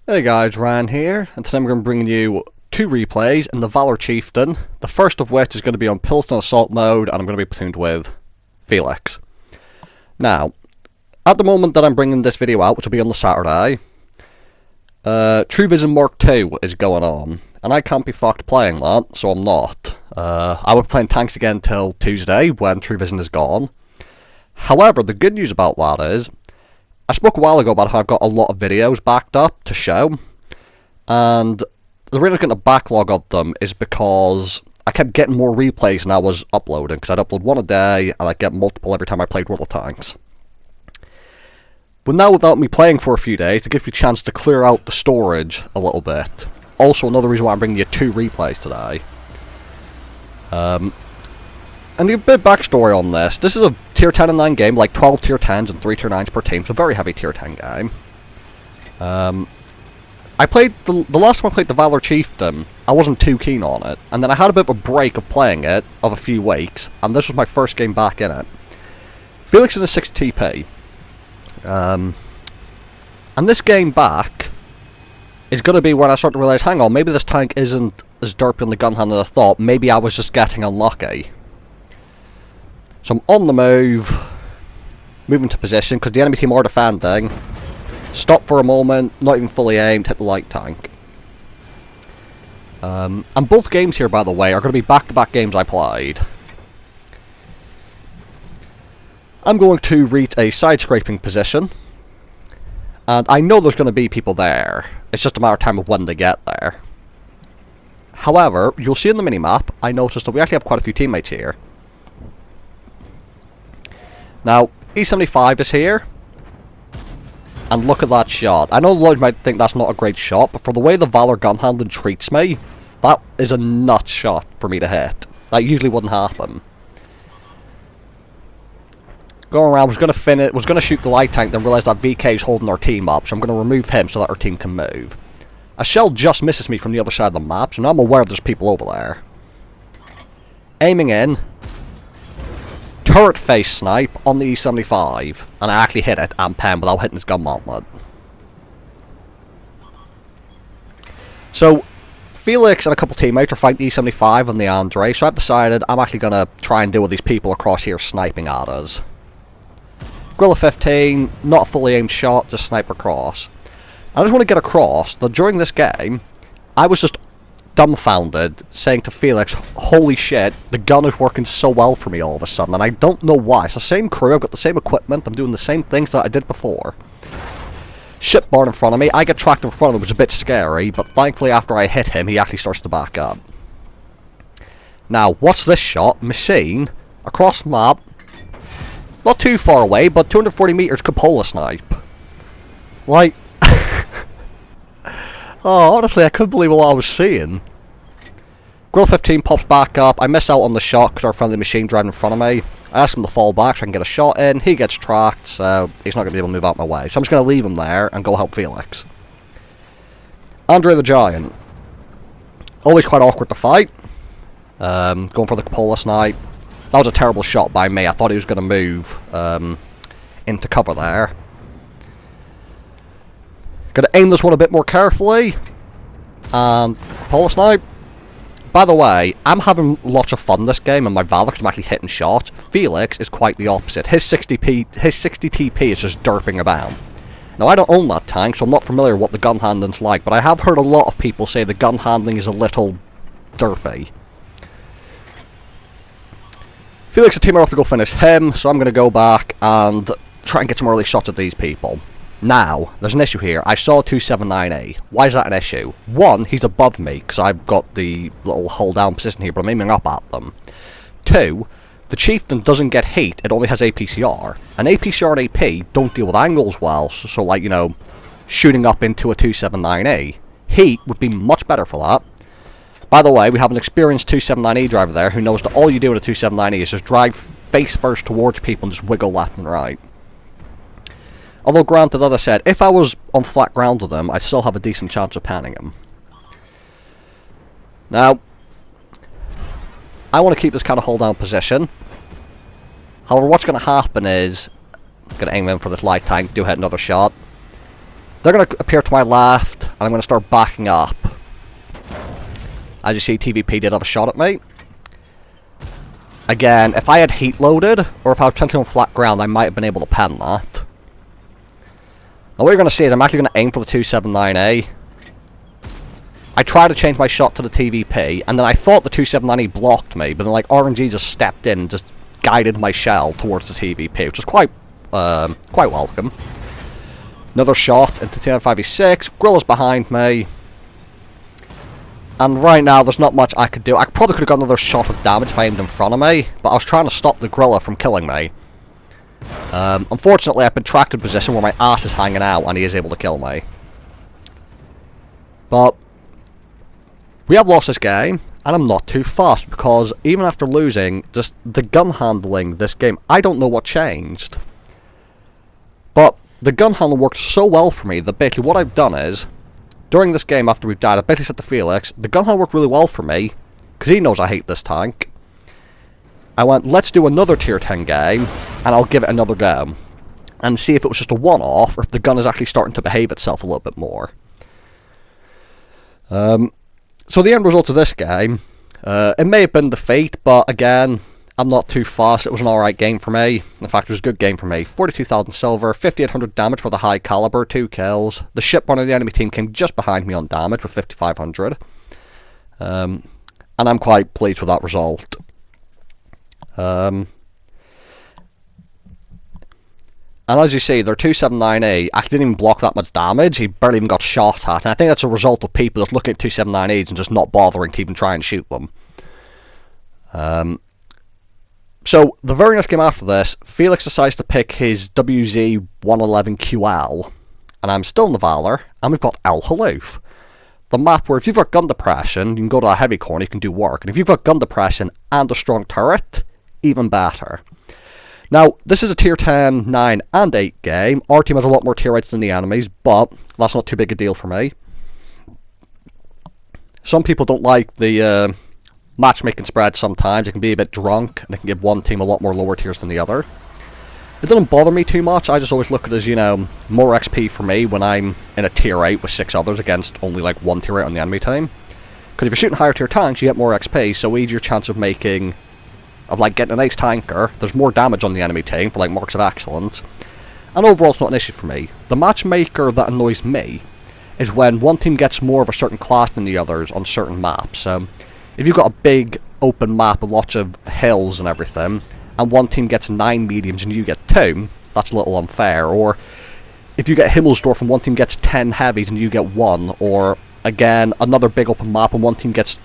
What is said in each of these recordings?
Hey guys, Ryan here, and today I'm going to bring you two replays in the Valour Chieftain, the first of which is going to be on Pilsner Assault mode, and I'm going to be platooned with Felix. Now, at the moment that I'm bringing this video out, which will be on the Saturday, True Vision Mark II is going on, and I can't be fucked playing that, so I'm not. I will be playing tanks again till Tuesday, when True Vision is gone. However, the good news about that is, I spoke a while ago about how I've got a lot of videos backed up to show, and the reason I'm getting a backlog of them is because I kept getting more replays than I was uploading, because I'd upload one a day, and I'd get multiple every time I played World of Tanks. But now, without me playing for a few days, it gives me a chance to clear out the storage a little bit. Also, another reason why I'm bringing you two replays today. And a bit of backstory on this. This is a tier 10 and 9 game, like 12 tier 10s and 3 tier 9s per team, so a very heavy tier 10 game. I played the last time I played the Valour Chieftain, I wasn't too keen on it, and then I had a bit of a break of playing it of a few weeks, and this was my first game back in it. Felix is a 6 TP, and this game back is going to be when I start to realise, hang on, maybe this tank isn't as derpy on the gun hand as I thought, maybe I was just getting unlucky. So I'm on the move, moving to position, because the enemy team are defending. Stop for a moment, not even fully aimed, hit the light tank. And both games here, by the way, are going to be back-to-back games I played. I'm going to reach a side-scraping position, and I know there's going to be people there. It's just a matter of time of when they get there. However, you'll see in the minimap, I noticed that we actually have quite a few teammates here. Now, E75 is here, and look at that shot. I know a lot of you might think that's not a great shot, but for the way the Valour gun handling treats me, that is a nut shot for me to hit. That usually wouldn't happen. Going around, was going to shoot the light tank, then realised that VK is holding our team up, so I'm going to remove him so that our team can move. A shell just misses me from the other side of the map, so now I'm aware there's people over there. Aiming in. Turret face snipe on the E75, and I actually hit it and pen without hitting his gun mantlet. So, Felix and a couple teammates are fighting E75 on the Andre, so I've decided I'm actually going to try and deal with these people across here sniping at us. Gorilla 15, not a fully aimed shot, just snipe across. I just want to get across that during this game, I was just dumbfounded, saying to Felix, holy shit, the gun is working so well for me all of a sudden, and I don't know why. It's the same crew, I've got the same equipment, I'm doing the same things that I did before. Ship barn in front of me, I get tracked in front of him, it was a bit scary, but thankfully after I hit him, he actually starts to back up. Now, what's this shot? Machine, across the map, not too far away, but 240 meters cupola snipe. Like, oh, honestly, I couldn't believe what I was seeing. Gorilla 15 pops back up. I miss out on the shot because our friendly machine driving in front of me. I ask him to fall back so I can get a shot in. He gets tracked, so he's not going to be able to move out my way. So I'm just going to leave him there and go help Felix. Andre the Giant. Always quite awkward to fight. Going for the cupola snipe. That was a terrible shot by me. I thought he was going to move into cover there. Gonna aim this one a bit more carefully. And cupola snipe. By the way, I'm having lots of fun this game, and my Valour, because I'm actually hitting shots. Felix is quite the opposite. His 60 TP is just derping about. Now, I don't own that tank, so I'm not familiar with what the gun handling's like, but I have heard a lot of people say the gun handling is a little derpy. Felix and team are off to go finish him, so I'm going to go back and try and get some early shots at these people. Now, there's an issue here. I saw 279A. Why is that an issue? One, he's above me, because I've got the little hold down position here, but I'm aiming up at them. Two, the Chieftain doesn't get heat, it only has APCR. And APCR and AP don't deal with angles well, so like, you know, shooting up into a 279A. Heat would be much better for that. By the way, we have an experienced 279E driver there who knows that all you do with a 279E is just drive face first towards people and just wiggle left and right. Although granted, as I said, if I was on flat ground with them, I'd still have a decent chance of panning him. Now, I want to keep this kind of hold down position. However, what's going to happen is, I'm going to aim in for this light tank, do hit another shot. They're going to appear to my left. and I'm going to start backing up. As you see, TVP did have a shot at me. Again, if I had heat loaded, or if I was potentially on flat ground, I might have been able to pen that. Now what you're going to see is I'm actually going to aim for the 279A. I tried to change my shot to the TVP, and then I thought the 279A blocked me, but then like RNG just stepped in and just guided my shell towards the TVP, which is quite welcome. Another shot into 295E6, Gorilla's behind me. And right now, there's not much I could do. I probably could have got another shot of damage if I aimed in front of me, but I was trying to stop the Gorilla from killing me. Unfortunately, I've been tracked in a position where my ass is hanging out, and he is able to kill me. But we have lost this game, and I'm not too fussed, because even after losing, just the gun handling this game, I don't know what changed. But the gun handling worked so well for me that basically what I've done is, during this game after we've died, I basically said to Felix, the gun handle worked really well for me, because he knows I hate this tank. I went, let's do another tier 10 game, and I'll give it another go, and see if it was just a one-off, or if the gun is actually starting to behave itself a little bit more. So the end result of this game, it may have been defeat, but again, I'm not too fussed. It was an alright game for me. In fact, it was a good game for me. 42,000 silver, 5,800 damage for the high caliber, 2 kills. The ship one of the enemy team came just behind me on damage with 5,500. And I'm quite pleased with that result. And as you see, their 279A actually didn't even block that much damage. He barely even got shot at. And I think that's a result of people just looking at 279As and just not bothering to even try and shoot them. So, the very next game after this, Felix decides to pick his WZ-111QL, and I'm still in the Valour, and we've got Al Haloof. The map where if you've got gun depression, you can go to a heavy corner, you can do work, and if you've got gun depression and a strong turret, even better. Now, this is a tier 10, 9, and 8 game. Our team has a lot more tier 8s than the enemies, but that's not too big a deal for me. Some people don't like the matchmaking spread sometimes. It can be a bit drunk, and it can give one team a lot more lower tiers than the other. It doesn't bother me too much. I just always look at it as, you know, more XP for me when I'm in a tier 8 with 6 others against only like 1 tier 8 on the enemy team. Because if you're shooting higher tier tanks, you get more XP, so easier chance of getting an ace tanker. There's more damage on the enemy team for like marks of excellence. And overall, it's not an issue for me. The matchmaker that annoys me is when one team gets more of a certain class than the others on certain maps. If you've got a big open map with lots of hills and everything, and one team gets 9 mediums and you get 2, that's a little unfair. Or if you get Himmelsdorf and one team gets 10 heavies and you get 1, or again, another big open map and one team gets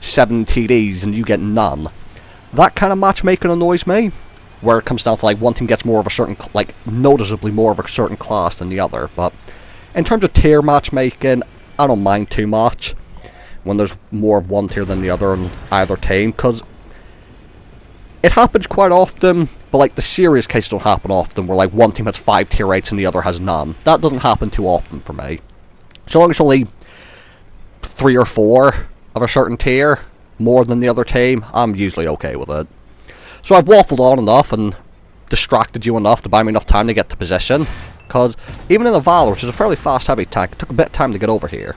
7 TDs and you get none. That kind of matchmaking annoys me, where it comes down to like one team gets more of a certain, like noticeably more of a certain class than the other. But in terms of tier matchmaking, I don't mind too much when there's more of one tier than the other on either team, because it happens quite often, but like the serious cases don't happen often, where like one team has 5 tier 8s and the other has none. That doesn't happen too often for me. So long as it's only 3 or 4 of a certain tier, more than the other team, I'm usually okay with it. So I've waffled on enough and distracted you enough to buy me enough time to get to position, because even in the Valour, which is a fairly fast heavy tank, it took a bit of time to get over here.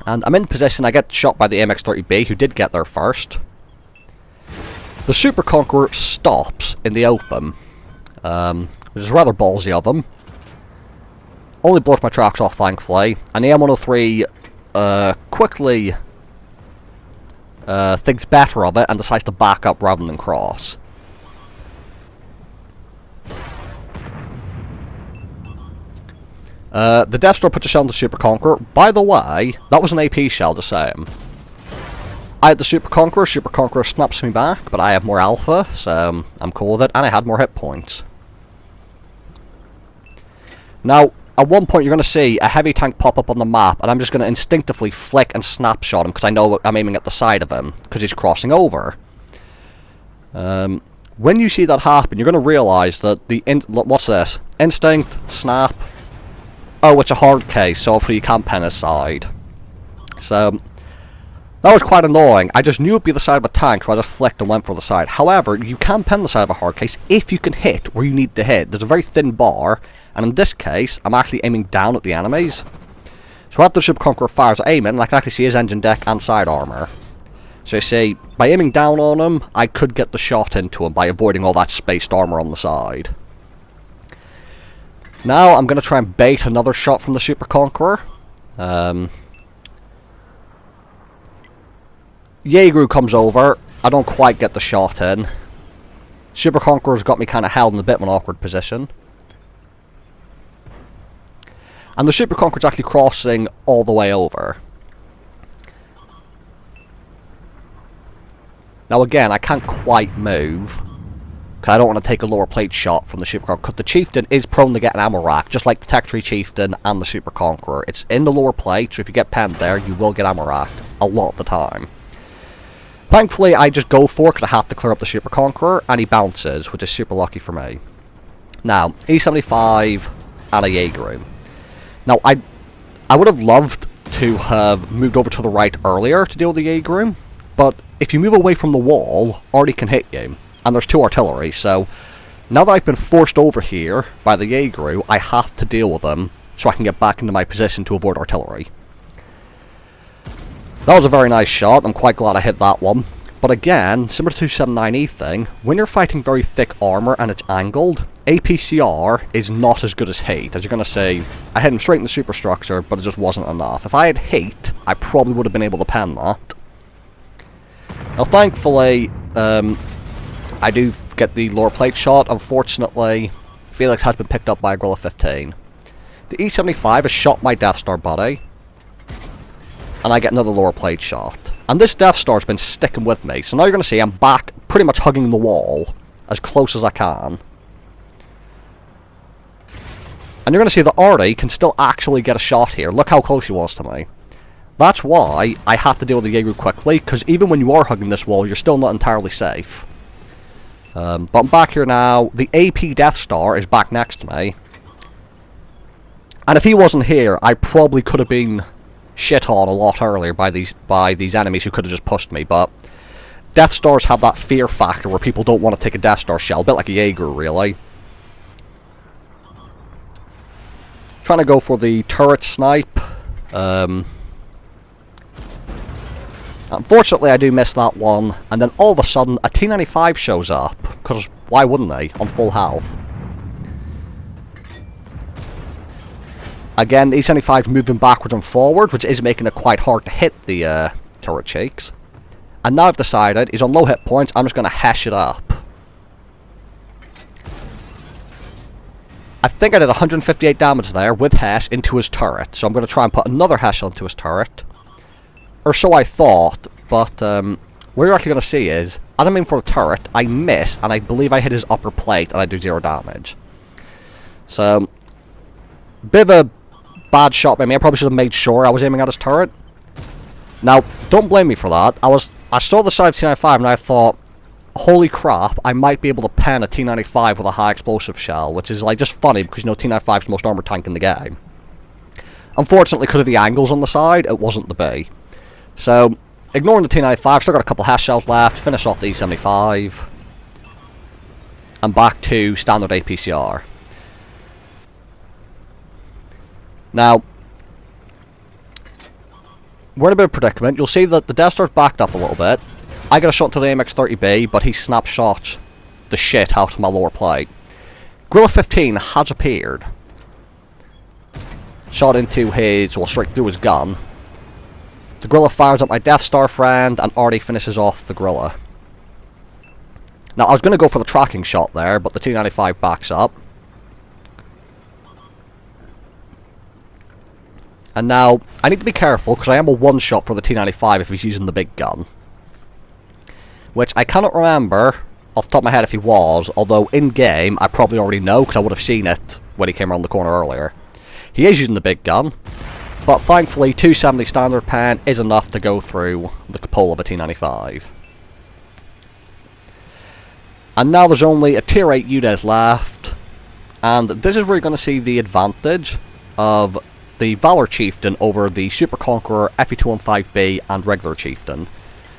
And I'm in position. I get shot by the MX-30B, who did get there first. The Super Conqueror stops in the open, which is rather ballsy of him. Only blows my tracks off, thankfully, and the M103 quickly thinks better of it and decides to back up rather than cross. The Death Star puts a shell on the Super Conqueror. By the way, that was an AP shell, the same. I had the Super Conqueror snaps me back, but I have more alpha, so I'm cool with it, and I had more hit points. Now, at one point you're going to see a heavy tank pop up on the map, and I'm just going to instinctively flick and snapshot him, because I know I'm aiming at the side of him, because he's crossing over. When you see that happen, you're going to realise that what's this? Instinct, snap. Oh, it's a hard case, so hopefully you can't pen his side. So, that was quite annoying. I just knew it would be the side of a tank, so I just flicked and went for the side. However, you can pen the side of a hard case if you can hit where you need to hit. There's a very thin bar, and in this case, I'm actually aiming down at the enemies. So after the Super Conqueror fires aiming, I can actually see his engine deck and side armour. So you see, by aiming down on him, I could get the shot into him by avoiding all that spaced armour on the side. Now I'm going to try and bait another shot from the Super Conqueror. Jaeger comes over, I don't quite get the shot in. Super Conqueror's got me kind of held in a bit of an awkward position. And the Super Conqueror's actually crossing all the way over. Now again, I can't quite move, because I don't want to take a lower plate shot from the Super Conqueror, because the Chieftain is prone to get an ammo rack, just like the Tech Tree Chieftain and the Super Conqueror. It's in the lower plate, so if you get penned there, you will get ammo racked a lot of the time. Thankfully, I just go for it, because I have to clear up the Super Conqueror, and he bounces, which is super lucky for me. Now, E75 and a Jaeger. Now, I would have loved to have moved over to the right earlier to deal with the Jaeger, but if you move away from the wall, Artie can hit you, and there's 2 artillery, so now that I've been forced over here by the Jaeger, I have to deal with them so I can get back into my position to avoid artillery. That was a very nice shot, I'm quite glad I hit that one. But again, similar to 279E thing, when you're fighting very thick armour and it's angled, APCR is not as good as Hate. As you're going to see, I hit him straight in the superstructure, but it just wasn't enough. If I had Hate, I probably would have been able to pen that. Now thankfully, I do get the lower plate shot. Unfortunately, Felix has been picked up by a Gorilla 15. The E75 has shot my Death Star buddy, and I get another lower plate shot. And this Death Star's been sticking with me, so now you're going to see I'm back pretty much hugging the wall as close as I can. And you're going to see that Artie can still actually get a shot here. Look how close he was to me. That's why I have to deal with the Jaeger quickly, because even when you are hugging this wall, you're still not entirely safe. But I'm back here now. The AP Death Star is back next to me. And if he wasn't here, I probably could have been shit on a lot earlier by these enemies who could have just pushed me, but Death Stars have that fear factor where people don't want to take a Death Star shell, a bit like a Jaeger, really. Trying to go for the turret snipe. Unfortunately, I do miss that one, and then all of a sudden, a T95 shows up, because why wouldn't they, on full health? Again, the E75's moving backwards and forward, which is making it quite hard to hit the turret cheeks. And now I've decided he's on low hit points, I'm just going to hash it up. I think I did 158 damage there with hash into his turret, so I'm going to try and put another hash onto his turret. Or so I thought, but what you're actually going to see is, as I'm aiming for the turret, I miss, and I believe I hit his upper plate, and I do 0 damage. So, bit of a bad shot by me. I probably should have made sure I was aiming at his turret. Now, don't blame me for that. I saw the side of T95 and I thought, holy crap, I might be able to pen a T95 with a high explosive shell, which is like just funny because you know T95 is the most armored tank in the game. Unfortunately, because of the angles on the side, it wasn't the B. So, ignoring the T95, still got a couple hash shells left, finish off the E75, and back to standard APCR. Now, we're in a bit of a predicament. You'll see that the Death Star's backed up a little bit. I get a shot to the AMX-30B, but he snapshot the shit out of my lower plate. Gorilla 15 has appeared. Shot into his, well, straight through his gun. The Gorilla fires up my Death Star friend, and Artie finishes off the Gorilla. Now, I was going to go for the tracking shot there, but the T95 backs up. And now, I need to be careful, because I am a one-shot for the T95 if he's using the big gun. Which I cannot remember off the top of my head if he was, although in-game I probably already know, because I would have seen it when he came around the corner earlier. He is using the big gun, but thankfully 270 standard pen is enough to go through the cupola of a T95. And now there's only a tier 8 unit left, and this is where you're going to see the advantage of the Valour Chieftain over the Super Conqueror, FE215B and regular Chieftain.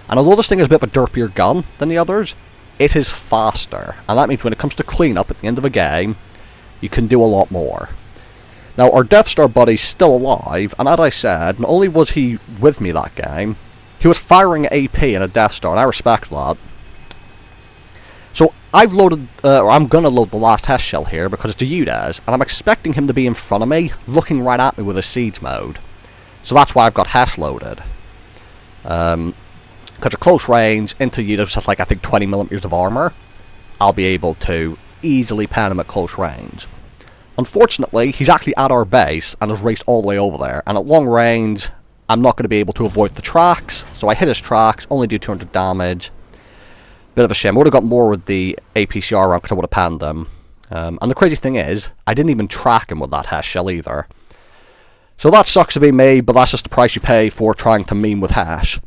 And although this thing is a bit of a derpier gun than the others, it is faster, and that means when it comes to cleanup at the end of a game, you can do a lot more. Now, our Death Star buddy's still alive, and as I said, not only was he with me that game, he was firing AP in a Death Star, and I respect that. So, I've loaded, or I'm gonna load the last test shell here, because it's a UDES, and I'm expecting him to be in front of me, looking right at me with a Siege mode. So that's why I've got Hesh loaded. Because at close range, into UDES with like, I think 20mm of armor, I'll be able to easily pan him at close range. Unfortunately, he's actually at our base and has raced all the way over there, and at long range, I'm not going to be able to avoid the tracks, so I hit his tracks, only do 200 damage. Bit of a shame. I would have got more with the APCR round because I would have panned them. And the crazy thing is, I didn't even track him with that Hesh shell either. So that sucks to be me, but that's just the price you pay for trying to meme with Hesh.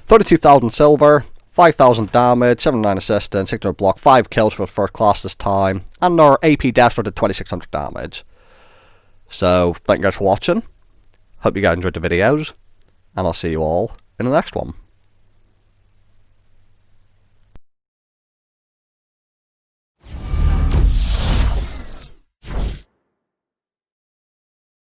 32,000 silver. 5,000 damage, 79 assistance, 600 block, 5 kills for the first class this time, and our AP Death Star did 2600 damage. So, thank you guys for watching, hope you guys enjoyed the videos, and I'll see you all in the next one.